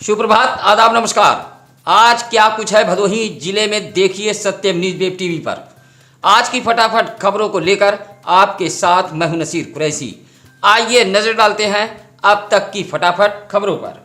सुप्रभात, आदाब, नमस्कार। आज क्या कुछ है भदोही जिले में, देखिए सत्यम न्यूज वेब टीवी पर। आज की फटाफट खबरों को लेकर आपके साथ मैं हूं नसीर कुरैशी। आइए नजर डालते हैं अब तक की फटाफट खबरों पर।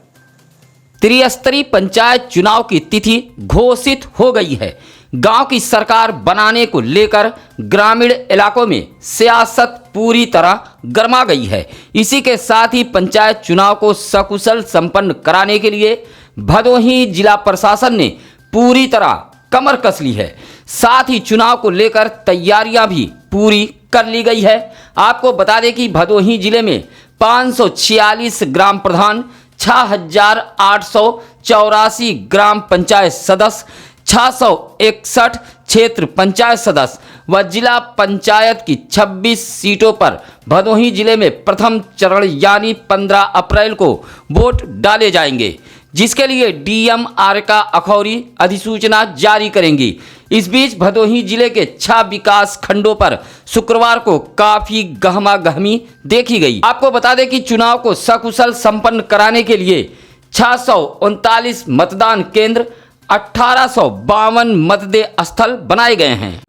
त्रिस्तरीय पंचायत चुनाव की तिथि घोषित हो गई है। गांव की सरकार बनाने को लेकर ग्रामीण इलाकों में सियासत पूरी तरह गर्मा गई है। इसी के साथ ही पंचायत चुनाव को सकुशल संपन्न कराने के लिए भदोही जिला प्रशासन ने पूरी तरह कमर कस ली है। साथ ही चुनाव को लेकर तैयारियां भी पूरी कर ली गई है। आपको बता दें कि भदोही जिले में 546 ग्राम प्रधान, 6884 ग्राम पंचायत सदस्य, 661 क्षेत्र पंचायत सदस्य व जिला पंचायत की 26 सीटों पर भदोही जिले में प्रथम चरण यानी 15 अप्रैल को वोट डाले जाएंगे, जिसके लिए डीएम आरका अखौरी अधिसूचना जारी करेंगी। इस बीच भदोही जिले के 6 विकास खंडों पर शुक्रवार को काफी गहमागहमी देखी गई। आपको बता दें कि चुनाव को सकुशल संपन्न कराने के लिए 639 मतदान केंद्र, 1852 मतदेय स्थल बनाए गए हैं।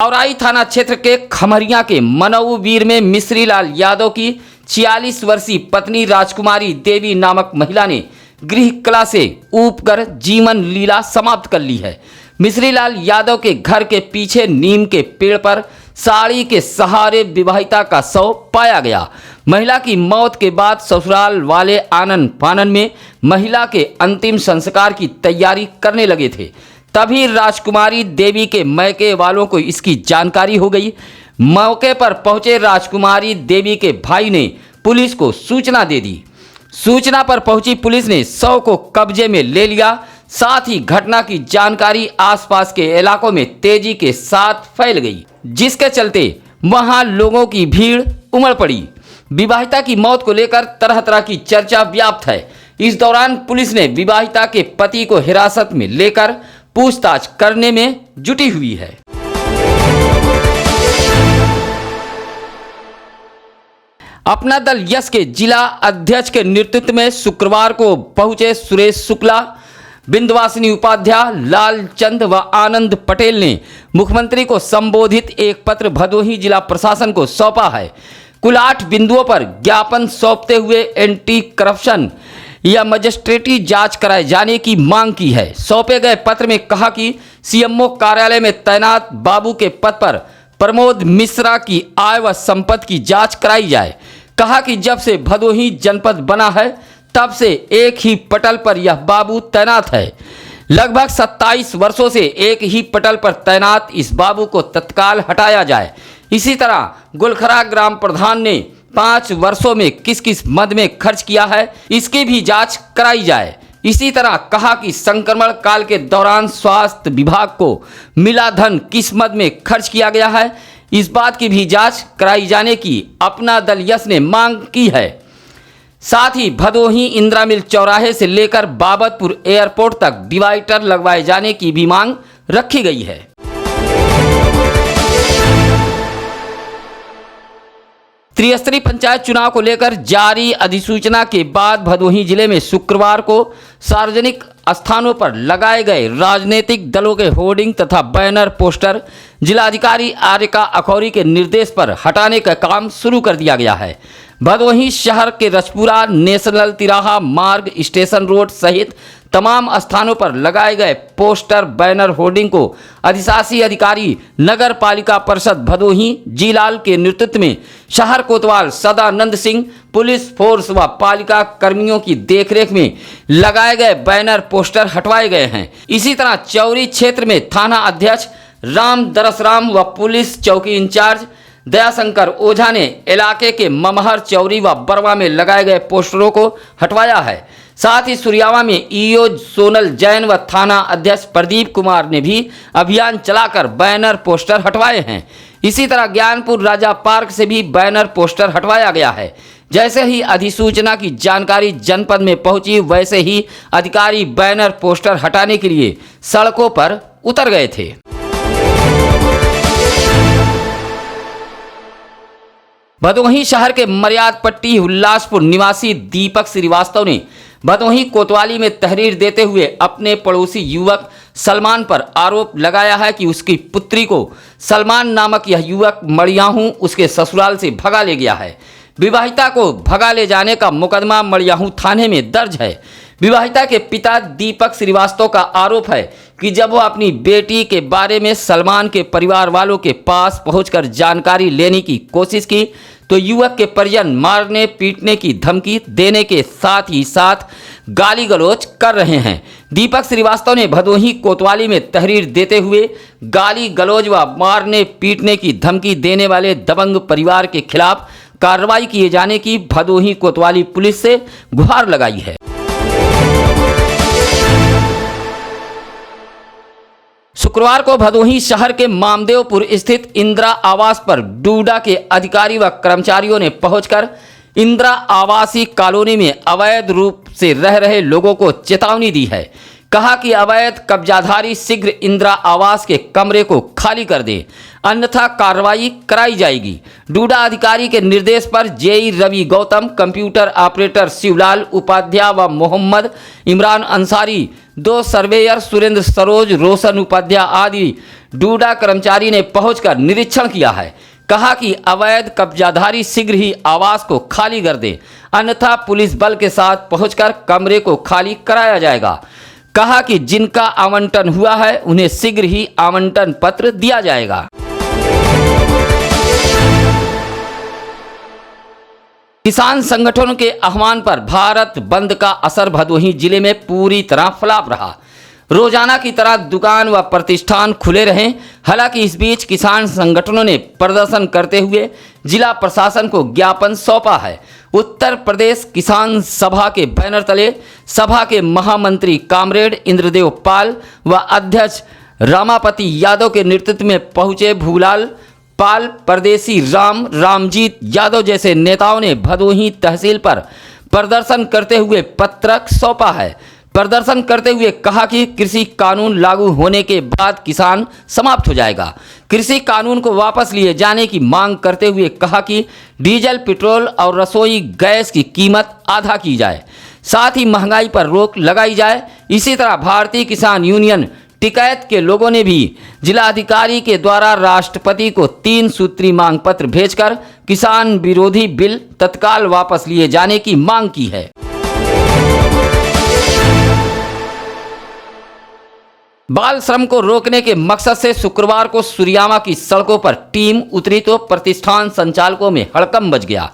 औराई थाना क्षेत्र के खमरिया के मनऊवीर में मिश्री लाल यादव की 46 वर्षीय पत्नी राजकुमारी देवी नामक महिला ने गृह कला से ऊब कर जीवन लीला समाप्त कर ली है। मिश्री लाल यादव के घर के पीछे नीम के पेड़ पर साड़ी के सहारे विवाहिता का शव पाया गया। महिला की मौत के बाद ससुराल वाले आनन फानन में महिला के अंतिम संस्कार की तैयारी करने लगे थे। तभी राजकुमारी देवी के मैके वालों को इसकी जानकारी हो गई। मौके पर पहुंचे राजकुमारी देवी के भाई ने पुलिस को सूचना दे दी। सूचना पर पहुंची पुलिस ने शव को कब्जे में ले लिया। साथ ही घटना की जानकारी आसपास के इलाकों में तेजी के साथ फैल गई, जिसके चलते वहां लोगों की भीड़ उमड़ पड़ी। विवाहिता की मौत को लेकर तरह तरह की चर्चा व्याप्त है। इस दौरान पुलिस ने विवाहिता के पति को हिरासत में लेकर पूछताछ करने में जुटी हुई है। अपना दल यस के जिला अध्यक्ष के नेतृत्व में शुक्रवार को पहुंचे सुरेश शुक्ला, बिंदवासिनी उपाध्याय, लालचंद व आनंद पटेल ने मुख्यमंत्री को संबोधित एक पत्र भदोही जिला प्रशासन को सौंपा है। कुल 8 बिंदुओं पर ज्ञापन सौंपते हुए एंटी करप्शन या मजिस्ट्रेटी जांच कराए जाने की मांग की है। सौंपे गए पत्र में कहा कि सीएमओ कार्यालय में तैनात बाबू के पद पर प्रमोद मिश्रा की आय व संपत्ति की जांच कराई जाए। कहा कि जब से भदोही जनपद बना है तब से एक ही पटल पर यह बाबू तैनात है। लगभग 27 वर्षों से एक ही पटल पर तैनात इस बाबू को तत्काल हटाया जाए। इसी तरह गुलखरा ग्राम प्रधान ने 5 वर्षों में किस किस मद में खर्च किया है, इसकी भी जांच कराई जाए। इसी तरह कहा कि संक्रमण काल के दौरान स्वास्थ्य विभाग को मिला धन किस मद में खर्च किया गया है, इस बात की भी जांच कराई जाने की अपना दल यस ने मांग की है। साथ ही भदोही इंदिरा मिल चौराहे से लेकर बाबतपुर एयरपोर्ट तक डिवाइडर लगवाए जाने की भी मांग रखी गई है। त्रिस्तरीय पंचायत चुनाव को लेकर जारी अधिसूचना के बाद भदोही जिले में शुक्रवार को सार्वजनिक स्थानों पर लगाए गए राजनीतिक दलों के होर्डिंग तथा बैनर पोस्टर जिलाधिकारी आरका अखौरी के निर्देश पर हटाने का काम शुरू कर दिया गया है। भदोही शहर के रजपुरा, नेशनल तिराहा मार्ग, स्टेशन रोड सहित तमाम स्थानों पर लगाए गए पोस्टर बैनर होर्डिंग को अधिशासी अधिकारी नगर पालिका परिषद भदोही जीलाल के नेतृत्व में शहर कोतवाल सदानंद सिंह, पुलिस फोर्स व पालिका कर्मियों की देखरेख में लगाए गए बैनर पोस्टर हटवाए गए हैं। इसी तरह चौरी क्षेत्र में थाना अध्यक्ष राम दरसराम व पुलिस चौकी इंचार्ज दयाशंकर ओझा ने इलाके के ममहर, चौरी व बरवा में लगाए गए पोस्टरों को हटवाया है। साथ ही सुरियावा में ईओ सोनल जैन व थाना अध्यक्ष प्रदीप कुमार ने भी अभियान चलाकर बैनर पोस्टर हटवाए हैं। इसी तरह ज्ञानपुर राजा पार्क से भी बैनर पोस्टर हटवाया गया है। जैसे ही अधिसूचना की जानकारी जनपद में पहुंची, वैसे ही अधिकारी बैनर पोस्टर हटाने के लिए सड़कों पर उतर गए थे। भदोही शहर के मर्याद पट्टी उल्लासपुर निवासी दीपक श्रीवास्तव ने भदोही कोतवाली में तहरीर देते हुए अपने पड़ोसी युवक सलमान पर आरोप लगाया है कि उसकी पुत्री को सलमान नामक यह युवक मड़ियाहू उसके ससुराल से भगा ले गया है। विवाहिता को भगा ले जाने का मुकदमा मड़ियाहू थाने में दर्ज है। विवाहिता के पिता दीपक श्रीवास्तव का आरोप है कि जब वो अपनी बेटी के बारे में सलमान के परिवार वालों के पास पहुंचकर जानकारी लेने की कोशिश की तो युवक के परिजन मारने पीटने की धमकी देने के साथ ही साथ गाली गलौज कर रहे हैं। दीपक श्रीवास्तव ने भदोही कोतवाली में तहरीर देते हुए गाली गलौज व मारने पीटने की धमकी देने वाले दबंग परिवार के खिलाफ कार्रवाई किए जाने की भदोही कोतवाली पुलिस से गुहार लगाई है। शुक्रवार को भदोही शहर के मामदेवपुर स्थित इंदिरा आवास पर डूडा के अधिकारी व कर्मचारियों ने पहुंचकर इंदिरा आवासीय कॉलोनी में अवैध रूप से रह रहे लोगों को चेतावनी दी है। कहा कि अवैध कब्जाधारी शीघ्र इंदिरा आवास के कमरे को खाली कर दें, अन्यथा कार्रवाई कराई जाएगी। डूडा अधिकारी के निर्देश पर JE Ravi Gautam, computer operator Shivlal Upadhyay व मोहम्मद इमरान अंसारी, 2 सर्वेयर सुरेंद्र सरोज, रोशन उपाध्याय आदि डूडा कर्मचारी ने पहुंचकर निरीक्षण किया है। कहा कि अवैध कब्जाधारी शीघ्र ही आवास को खाली कर दें, अन्यथा पुलिस बल के साथ पहुंचकर कमरे को खाली कराया जाएगा। कहा कि जिनका आवंटन हुआ है उन्हें शीघ्र ही आवंटन पत्र दिया जाएगा। किसान संगठनों के आह्वान पर भारत बंद का असर भदोही जिले में पूरी तरह फलाप रहा। रोजाना की तरह दुकान व प्रतिष्ठान खुले रहे। हालांकि इस बीच किसान संगठनों ने प्रदर्शन करते हुए जिला प्रशासन को ज्ञापन सौंपा है। उत्तर प्रदेश किसान सभा के बैनर तले सभा के महामंत्री कामरेड इंद्रदेव पाल व अध्यक्ष रामापति यादव के नेतृत्व में पहुंचे भूलाल पाल, परदेसी रामजीत यादव जैसे नेताओं ने भदोही तहसील पर प्रदर्शन करते हुए पत्रक सौंपा है। प्रदर्शन करते हुए कहा कि कृषि कानून लागू होने के बाद किसान समाप्त हो जाएगा। कृषि कानून को वापस लिए जाने की मांग करते हुए कहा कि डीजल, पेट्रोल और रसोई गैस की कीमत आधा की जाए, साथ ही महंगाई पर रोक लगाई जाए। इसी तरह भारतीय किसान यूनियन टिकैत के लोगों ने भी जिलाधिकारी के द्वारा राष्ट्रपति को 3 सूत्री मांग पत्र भेजकर किसान विरोधी बिल तत्काल वापस लिए जाने की मांग की है। बाल श्रम को रोकने के मकसद से शुक्रवार को सुरियामा की सड़कों पर टीम उतरी तो प्रतिष्ठान संचालकों में हड़कंप मच गया।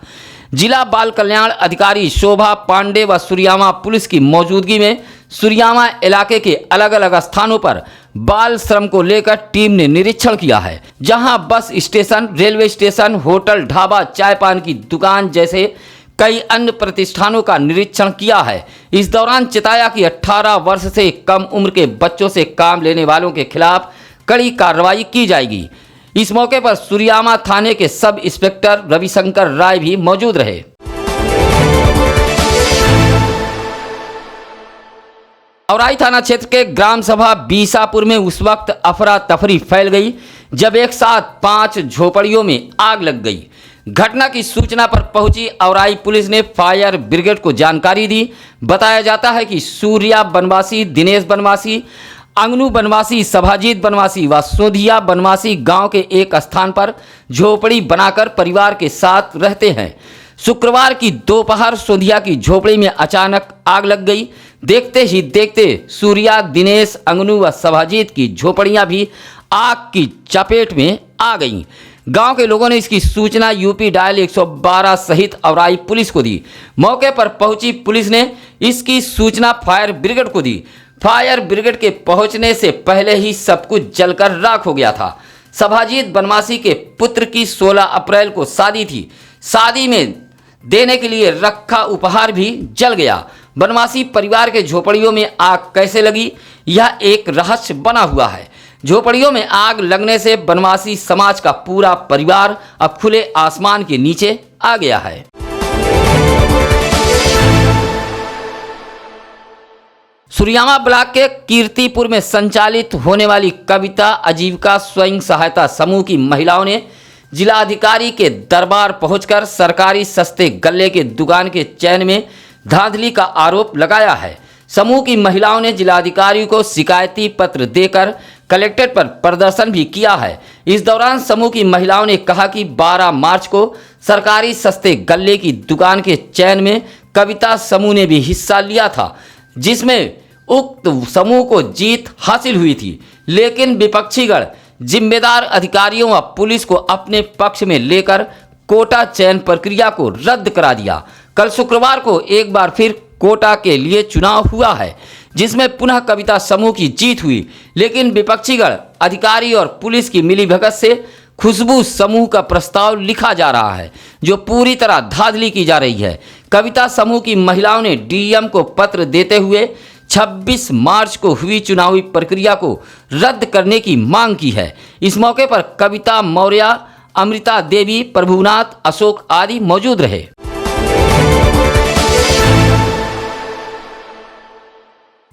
जिला बाल कल्याण अधिकारी शोभा पांडे व सुरियामा पुलिस की मौजूदगी में सुरियामा इलाके के अलग अलग स्थानों पर बाल श्रम को लेकर टीम ने निरीक्षण किया है, जहां bus station, railway station, hotel, dhaba, चाय पान की दुकान जैसे कई अन्य प्रतिष्ठानों का निरीक्षण किया है। इस दौरान चिताया कि 18 वर्ष से कम उम्र के बच्चों से काम लेने वालों के खिलाफ कड़ी कार्रवाई की जाएगी। इस मौके पर सुरियामा थाने के सब इंस्पेक्टर रविशंकर राय भी मौजूद रहे। औराई थाना क्षेत्र के ग्राम सभा बीसापुर में उस वक्त अफरा तफरी फैल गई जब एक साथ 5 झोपड़ियों में आग लग गई। घटना की सूचना पर पहुंची औराई पुलिस ने फायर ब्रिगेड को जानकारी दी। बताया जाता है कि सूर्या बनवासी, दिनेश बनवासी, अंगनू बनवासी, सभाजीत बनवासी व सोधिया बनवासी गांव के एक स्थान पर झोपड़ी बनाकर परिवार के साथ रहते हैं। शुक्रवार की दोपहर सोधिया की झोपड़ी में अचानक आग लग गई। देखते ही देखते सूर्या, दिनेश, अंगनू व सभाजीत की झोपड़ियां भी आग की चपेट में आ गईं। गांव के लोगों ने इसकी सूचना यूपी डायल 112 सहित औराई पुलिस को दी। मौके पर पहुंची पुलिस ने इसकी सूचना फायर ब्रिगेड को दी। फायर ब्रिगेड के पहुंचने से पहले ही सब कुछ जलकर राख हो गया था। सभाजीत बनवासी के पुत्र की 16 अप्रैल को शादी थी। शादी में देने के लिए रखा उपहार भी जल गया। बनवासी परिवार के झोपड़ियों में आग कैसे लगी, यह एक रहस्य बना हुआ है। झोपड़ियों में आग लगने से बनवासी समाज का पूरा परिवार अब खुले आसमान के नीचे आ गया है। सुरियामा ब्लॉक के कीर्तिपुर में संचालित होने वाली कविता आजीविका स्वयं सहायता समूह की महिलाओं ने जिलाधिकारी के दरबार पहुंचकर सरकारी सस्ते गल्ले के दुकान के चयन में धांधली का आरोप लगाया है। समूह की महिलाओं ने जिलाधिकारी को शिकायती पत्र देकर कलेक्ट्रेट पर प्रदर्शन भी किया है। इस दौरान समूह की महिलाओं ने कहा कि 12 मार्च को सरकारी सस्ते गल्ले की दुकान के चयन में कविता समूह ने भी हिस्सा लिया था, जिसमें उक्त समूह को जीत हासिल हुई थी, लेकिन विपक्षीगण जिम्मेदार अधिकारियों व पुलिस को अपने पक्ष में लेकर कोटा चयन प्रक्रिया को रद्द करा दिया। कल शुक्रवार को एक बार फिर कोटा के लिए चुनाव हुआ है, जिसमें पुनः कविता समूह की जीत हुई, लेकिन विपक्षीगण अधिकारी और पुलिस की मिलीभगत से खुशबू समूह का प्रस्ताव लिखा जा रहा है, जो पूरी तरह धांधली की जा रही है। कविता समूह की महिलाओं ने डीएम को पत्र देते हुए 26 मार्च को हुई चुनावी प्रक्रिया को रद्द करने की मांग की है। इस मौके पर कविता मौर्य, अमृता देवी, प्रभुनाथ, अशोक आदि मौजूद रहे।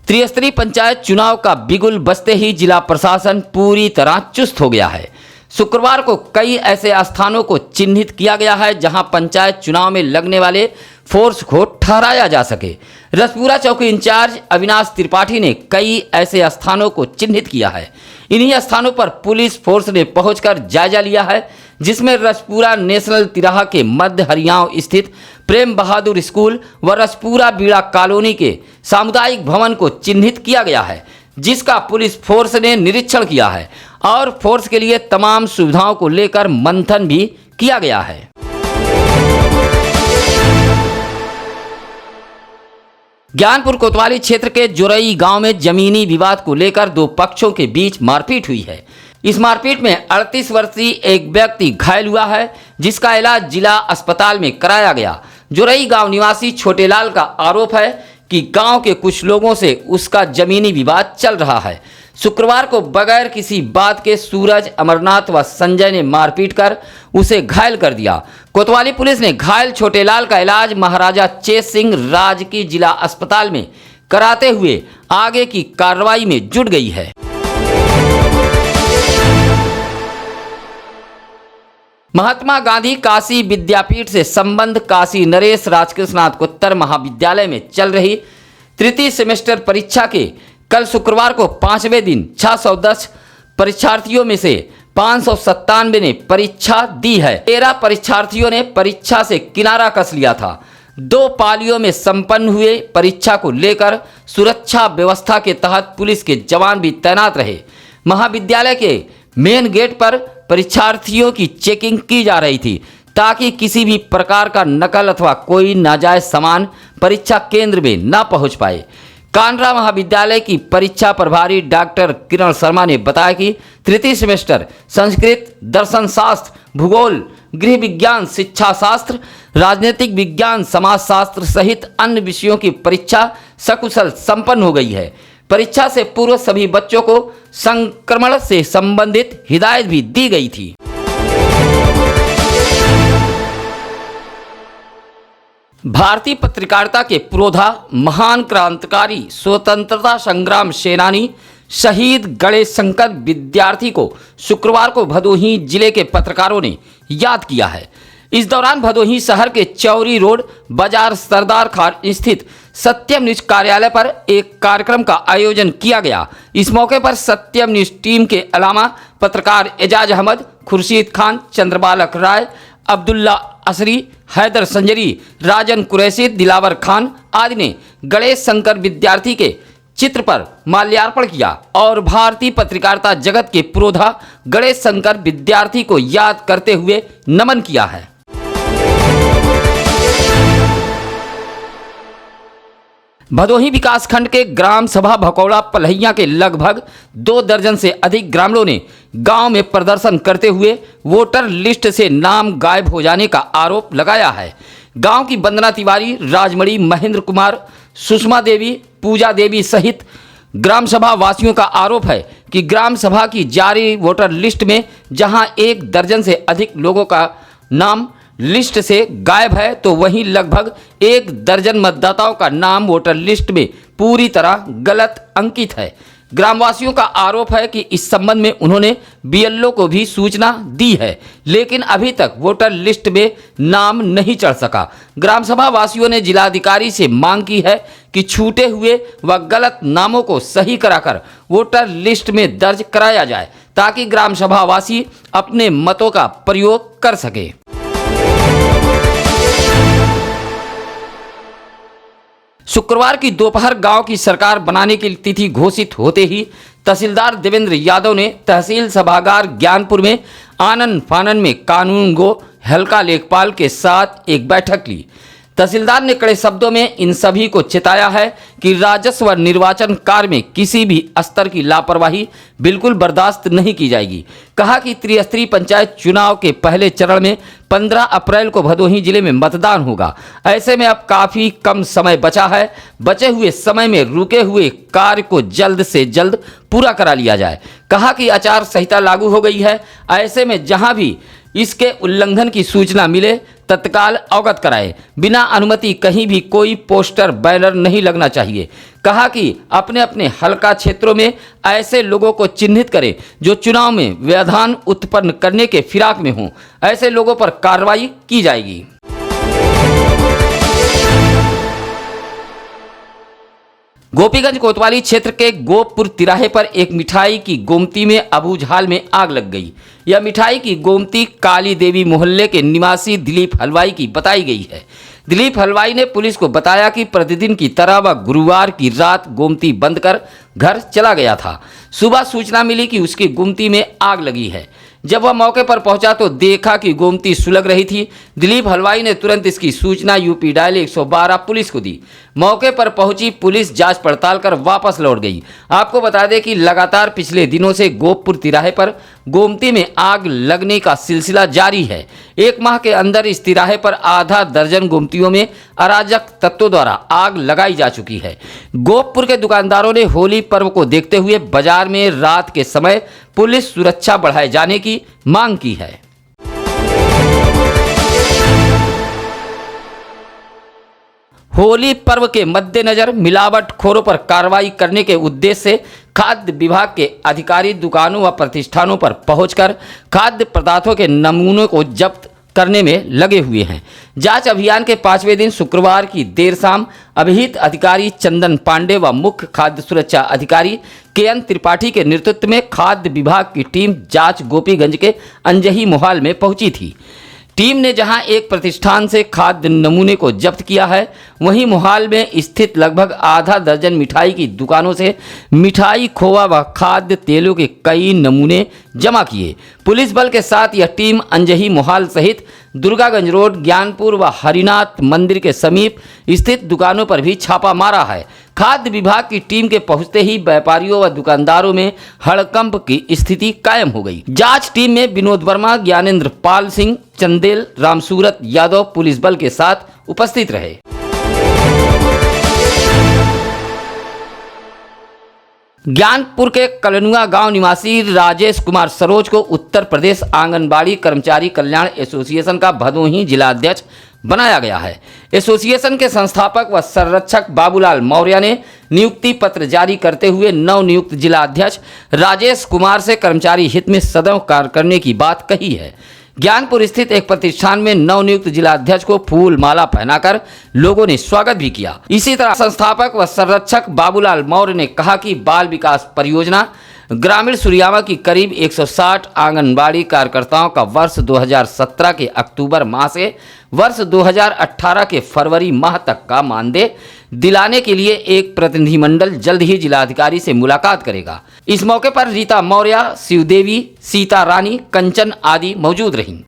त्रिस्तरीय पंचायत चुनाव का बिगुल बजते ही जिला प्रशासन पूरी तरह चुस्त हो गया है। शुक्रवार को कई ऐसे स्थानों को चिन्हित किया गया है जहां पंचायत चुनाव में लगने वाले फोर्स को ठहराया जा सके। रसपुरा चौकी इंचार्ज अविनाश त्रिपाठी ने कई ऐसे स्थानों को चिन्हित किया है। इन्हीं स्थानों पर पुलिस फोर्स ने पहुंचकर जायजा लिया है, जिसमें रसपुरा नेशनल तिराहा के मध्य हरियाव स्थित प्रेम बहादुर स्कूल व रसपुरा बीड़ा कॉलोनी के सामुदायिक भवन को चिन्हित किया गया है, जिसका पुलिस फोर्स ने निरीक्षण किया है और फोर्स के लिए तमाम सुविधाओं को लेकर मंथन भी किया गया है। ज्ञानपुर कोतवाली क्षेत्र के जोरई गांव में जमीनी विवाद को लेकर दो पक्षों के बीच मारपीट हुई है। इस मारपीट में 38 वर्षीय एक व्यक्ति घायल हुआ है, जिसका इलाज जिला अस्पताल में कराया गया। जोरई गांव निवासी छोटेलाल का आरोप है कि गांव के कुछ लोगों से उसका जमीनी विवाद चल रहा है। शुक्रवार को बगैर किसी बात के सूरज, अमरनाथ व संजय ने मारपीट कर उसे घायल कर दिया। कोतवाली पुलिस ने घायल छोटेलाल का इलाज महाराजा चेत सिंह राजकीय जिला अस्पताल में कराते हुए आगे की कार्रवाई में जुट गई है। महात्मा गांधी काशी विद्यापीठ से संबंध काशी नरेश राजकृष्णाथ महाविद्यालय में चल रही तृतीय सेमेस्टर परीक्षा के कल शुक्रवार को 5वें दिन 610 परीक्षार्थियों में से 597 ने परीक्षा दी है। 13 परीक्षार्थियों ने परीक्षा से किनारा कस लिया था। 2 पालियों में संपन्न हुए परीक्षा को लेकर सुरक्षा व्यवस्था के तहत पुलिस के जवान भी तैनात रहे। महाविद्यालय के मेन गेट पर परीक्षार्थियों की चेकिंग की जा रही थी, ताकि किसी भी प्रकार का नकल अथवा कोई नाजायज सामान परीक्षा केंद्र में न पहुंच पाए। कानरा महाविद्यालय की परीक्षा प्रभारी डॉक्टर किरण शर्मा ने बताया कि तृतीय सेमेस्टर संस्कृत, दर्शन शास्त्र, भूगोल, गृह विज्ञान, शिक्षा शास्त्र, राजनीतिक विज्ञान, समाज शास्त्र सहित अन्य विषयों की परीक्षा सकुशल संपन्न हो गई है। परीक्षा से पूर्व सभी बच्चों को संक्रमण से संबंधित हिदायत भी दी गई थी। भारतीय पत्रकारिता के पुरोधा, महान क्रांतिकारी, स्वतंत्रता संग्राम सेनानी शहीद गणेश शंकर विद्यार्थी को शुक्रवार को भदोही जिले के पत्रकारों ने याद किया है। इस दौरान भदोही शहर के चौरी रोड बाजार सरदार खान स्थित सत्यम न्यूज कार्यालय पर एक कार्यक्रम का आयोजन किया गया। इस मौके पर सत्यम न्यूज टीम के अलावा पत्रकार एजाज अहमद, खुर्शीद खान, चंद्रबालक राय, अब्दुल्ला असरी, हैदर संजरी, राजन कुरैशी, दिलावर खान आदि ने गणेश शंकर विद्यार्थी के चित्र पर माल्यार्पण किया और भारतीय पत्रकारिता जगत के पुरोधा गणेश शंकर विद्यार्थी को याद करते हुए नमन किया है। भदोही विकासखंड के ग्राम सभा भकौड़ा पलहिया के लगभग 2 दर्जन से अधिक ग्रामीणों ने गांव में प्रदर्शन करते हुए वोटर लिस्ट से नाम गायब हो जाने का आरोप लगाया है। गांव की वंदना तिवारी, राजमणि, महेंद्र कुमार, सुषमा देवी, पूजा देवी सहित ग्राम सभा वासियों का आरोप है कि ग्राम सभा की जारी वोटर लिस्ट में जहां 1 दर्जन से अधिक लोगों का नाम लिस्ट से गायब है, तो वहीं लगभग 1 दर्जन मतदाताओं का नाम वोटर लिस्ट में पूरी तरह गलत अंकित है। ग्रामवासियों का आरोप है कि इस संबंध में उन्होंने बीएलओ को भी सूचना दी है, लेकिन अभी तक वोटर लिस्ट में नाम नहीं चढ़ सका। ग्राम सभा वासियों ने जिलाधिकारी से मांग की है कि छूटे हुए व गलत नामों को सही कराकर वोटर लिस्ट में दर्ज कराया जाए, ताकि ग्राम सभा वासी अपने मतों का प्रयोग कर सके। शुक्रवार की दोपहर गांव की सरकार बनाने की तिथि घोषित होते ही तहसीलदार देवेंद्र यादव ने तहसील सभागार ज्ञानपुर में आनन फानन में कानून गो हल्का लेखपाल के साथ एक बैठक ली। तहसीलदार ने कड़े शब्दों में इन सभी को चेताया है कि राजस्व व निर्वाचन कार्य में किसी भी स्तर की लापरवाही बिल्कुल बर्दाश्त नहीं की जाएगी। कहा कि त्रिस्तरीय पंचायत चुनाव के पहले चरण में 15 अप्रैल को भदोही जिले में मतदान होगा। ऐसे में अब काफ़ी कम समय बचा है। बचे हुए समय में रुके हुए कार्य को जल्द से जल्द पूरा करा लिया जाए। कहा कि आचार संहिता लागू हो गई है, ऐसे में जहां भी इसके उल्लंघन की सूचना मिले तत्काल अवगत कराए। बिना अनुमति कहीं भी कोई पोस्टर बैनर नहीं लगना चाहिए। कहा कि अपने अपने हल्का क्षेत्रों में ऐसे लोगों को चिन्हित करें जो चुनाव में व्यवधान उत्पन्न करने के फिराक में हों। ऐसे लोगों पर कार्रवाई की जाएगी। गोपीगंज कोतवाली क्षेत्र के गोपपुर तिराहे पर एक मिठाई की गोमती में अबूझाल में आग लग गई। यह मिठाई की गोमती काली देवी मोहल्ले के निवासी दिलीप हलवाई की बताई गई है। दिलीप हलवाई ने पुलिस को बताया कि प्रतिदिन की तरह वह गुरुवार की रात गोमती बंद कर घर चला गया था। सुबह सूचना मिली कि उसकी गोमती में आग लगी है। जब वह मौके पर पहुंचा तो देखा कि गोमती सुलग रही थी। दिलीप हलवाई ने तुरंत इसकी सूचना यूपी डायल 112 पुलिस को दी। मौके पर पहुंची पुलिस जांच पड़ताल कर वापस लौट गई। आपको बता दें कि लगातार पिछले दिनों से गोपपुर तिराहे पर गोमती में आग लगने का सिलसिला जारी है। एक माह के अंदर इस तिराहे पर आधा दर्जन गोमतियों में अराजक तत्वों द्वारा आग लगाई जा चुकी है। गोपपुर के दुकानदारों ने होली पर्व को देखते हुए बाजार में रात के समय पुलिस सुरक्षा बढ़ाए जाने की मांग की है। होली पर्व के मद्देनजर मिलावटखोरों पर कार्रवाई करने के उद्देश्य से खाद्य विभाग के अधिकारी दुकानों व प्रतिष्ठानों पर पहुंचकर खाद्य पदार्थों के नमूनों को जब्त करने में लगे हुए हैं। जांच अभियान के 5वें दिन शुक्रवार की देर शाम अभिहित अधिकारी चंदन पांडे व मुख्य खाद्य सुरक्षा अधिकारी केएन त्रिपाठी के नेतृत्व में खाद्य विभाग की टीम जांच गोपीगंज के अंजही मोहाल में पहुंची थी। टीम ने जहां एक प्रतिष्ठान से खाद्य नमूने को जब्त किया है, वहीं मोहाल में स्थित लगभग आधा दर्जन मिठाई की दुकानों से मिठाई, खोवा व खाद्य तेलों के कई नमूने जमा किए। पुलिस बल के साथ यह टीम अंजही मोहाल सहित दुर्गागंज रोड, ज्ञानपुर व हरिनाथ मंदिर के समीप स्थित दुकानों पर भी छापा मारा है। खाद्य विभाग की टीम के पहुंचते ही व्यापारियों व दुकानदारों में हड़कंप की स्थिति कायम हो गई। जांच टीम में विनोद वर्मा, ज्ञानेंद्र पाल सिंह, चंदेल, रामसूरत यादव पुलिस बल के साथ उपस्थित रहे। ज्ञानपुर के कलनुआ गांव निवासी राजेश कुमार सरोज को उत्तर प्रदेश आंगनबाड़ी कर्मचारी कल्याण एसोसिएशन का भदोही जिलाध्यक्ष बनाया गया है। एसोसिएशन के संस्थापक व संरक्षक बाबूलाल मौर्य ने नियुक्ति पत्र जारी करते हुए नवनियुक्त जिलाध्यक्ष राजेश कुमार से कर्मचारी हित में सदैव कार्य करने की बात कही है। ज्ञानपुर स्थित एक प्रतिष्ठान में नवनियुक्त जिलाध्यक्ष को फूल माला पहनाकर लोगों ने स्वागत भी किया। इसी तरह संस्थापक व संरक्षक बाबूलाल मौर्य ने कहा कि बाल विकास परियोजना ग्रामीण सुरियामा की करीब 160 आंगनबाड़ी कार्यकर्ताओं का वर्ष 2017 के अक्टूबर माह से वर्ष 2018 के फरवरी माह तक का मानदेय दिलाने के लिए एक प्रतिनिधिमंडल जल्द ही जिलाधिकारी से मुलाकात करेगा। इस मौके पर रीता मौर्य, शिवदेवी, सीता रानी, कंचन आदि मौजूद रहीं।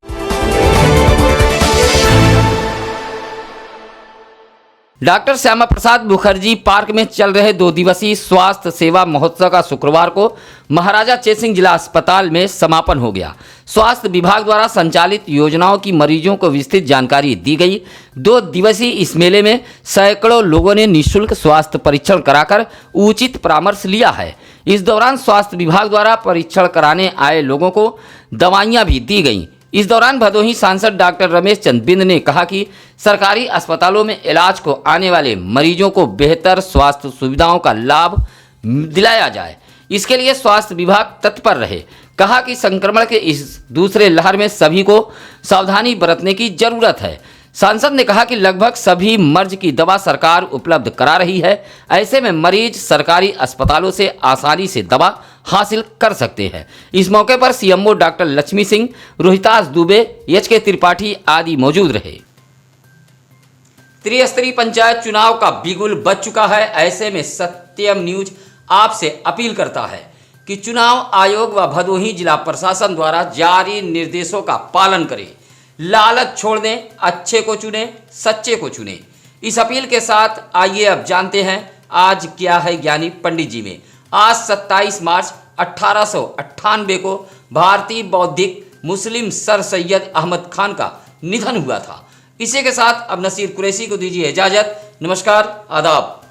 डॉक्टर श्यामा प्रसाद मुखर्जी पार्क में चल रहे 2 दिवसीय स्वास्थ्य सेवा महोत्सव का शुक्रवार को महाराजा चेत सिंह जिला अस्पताल में समापन हो गया। स्वास्थ्य विभाग द्वारा संचालित योजनाओं की मरीजों को विस्तृत जानकारी दी गई। 2 दिवसीय इस मेले में सैकड़ों लोगों ने निःशुल्क स्वास्थ्य परीक्षण कराकर उचित परामर्श लिया है। इस दौरान स्वास्थ्य विभाग द्वारा परीक्षण कराने आए लोगों को दवाइयाँ भी दी गईं। इस दौरान भदोही सांसद डॉक्टर रमेश चंद बिंद ने कहा कि सरकारी अस्पतालों में इलाज को आने वाले मरीजों को बेहतर स्वास्थ्य सुविधाओं का लाभ दिलाया जाए। इसके लिए स्वास्थ्य विभाग तत्पर रहे। कहा कि संक्रमण के इस दूसरे लहर में सभी को सावधानी बरतने की जरूरत है। सांसद ने कहा कि लगभग सभी मर्ज की दवा सरकार उपलब्ध करा रही है। ऐसे में मरीज सरकारी अस्पतालों से आसानी से दवा हासिल कर सकते हैं। इस मौके पर CMO doctor Lakshmi Singh, Rohitas Dubey, HK. Tripathi आदि मौजूद रहे। त्रिस्तरीय पंचायत चुनाव का बिगुल बज चुका है। ऐसे में सत्यम न्यूज आपसे अपील करता है कि चुनाव आयोग व भदोही जिला प्रशासन द्वारा जारी निर्देशों का पालन करें। लालच छोड़ दें, अच्छे को चुनें, सच्चे को चुनें। इस अपील के साथ आइए अब जानते हैं आज क्या है ज्ञानी पंडित जी में। आज 27 मार्च 1898 को भारतीय बौद्धिक मुस्लिम सर सैयद अहमद खान का निधन हुआ था। इसी के साथ अब नसीर कुरैशी को दीजिए इजाजत। नमस्कार, आदाब।